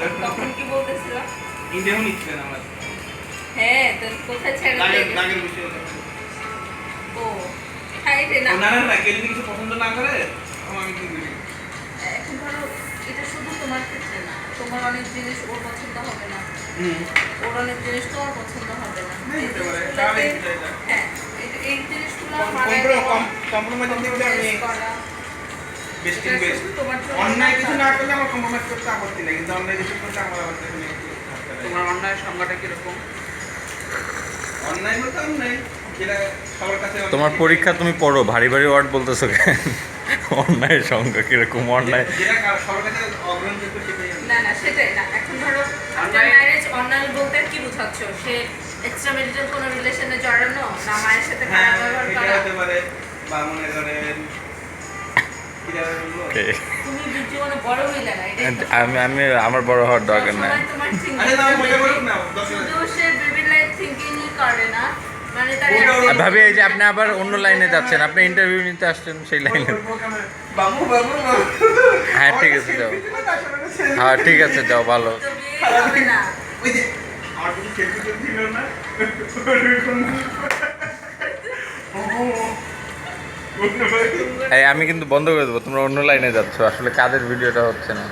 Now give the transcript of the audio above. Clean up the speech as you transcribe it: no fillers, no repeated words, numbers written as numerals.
তখন কি বলতেছিলাম? ইন্ডিয়াও নিচ্ছে না আমার। হ্যাঁ, তো কোথায় ছেড়ে দেবে? নাগের বিষয়। ও খাই রে না। না না না, কেউ যদি কিছু পছন্দ না করে আমি কি করি? এখন ধরো এটা শুধু তোমার ক্ষেত্রে না, তোমার অনেক জিনিস ওর পছন্দ হবে না, ওর অনেক জিনিস তোমার পছন্দ হবে না। হ্যাঁ, এই জিনিসগুলো কম্প্রোমাইজ করতে আমি করা বেস্ট এটা বেস্ট। শুধু তোমার জন্য অন্যায় না, কিছু না করলে আমার কম্প্রোমাইজ করতে আপত্তি নেই, কিন্তু অন্যায় কিছু করতে আমার আবার নেই। তোমার অন্যায়ের সংজ্ঞাটা কিরকম? অন্যায় বলতে অন্যায় যেটা সবার কাছে তোমার পরীক্ষা তুমি পড়ো, ভারী ভারী ওয়ার্ড বলতেছো কেন? অন্যায়ের সংখ্যা কিরকম? অন্যায় যেটা সবার কাছে অগ্রহণযোগ্য সেটাই না না সেটাই না। এখন ধরো আফটার ম্যারেজ অন্যায় বলতে কি বোঝাচ্ছ? সে এক্সট্রা ম্যারিটাল কোনো রিলেশনে জড়ানো, না মায়ের সাথে খারাপ ব্যবহার এটা করা? হতে পারে, বা মনে করেন কিভাবে বলবো, তুমি জীবনে বড় হইলে না, এটাই তো। আমি আমার বড় হওয়ার দরকার নাই। সবসময় তোমার আরে না মজা করুক না, শুধু সে বেবি লাইফ থিঙ্কিংই করে না, মানে তার ভাবি এই যে আপনি আবার অন্য লাইনে যাচ্ছেন, আপনি ইন্টারভিউ নিতে আসছেন সেই লাইনে। বাবু বাবু বাবু। হ্যাঁ ঠিক আছে যাও, হ্যাঁ ঠিক আছে যাও, ভালো। তো বিয়ে হবে না। ওই যে আমার কিছু সেলফি ছিল না ওরকম। এই আমি কিন্তু বন্ধ করে দেবো, তোমরা অন্য লাইনে যাচ্ছ, আসলে কাদের ভিডিওটা হচ্ছে না।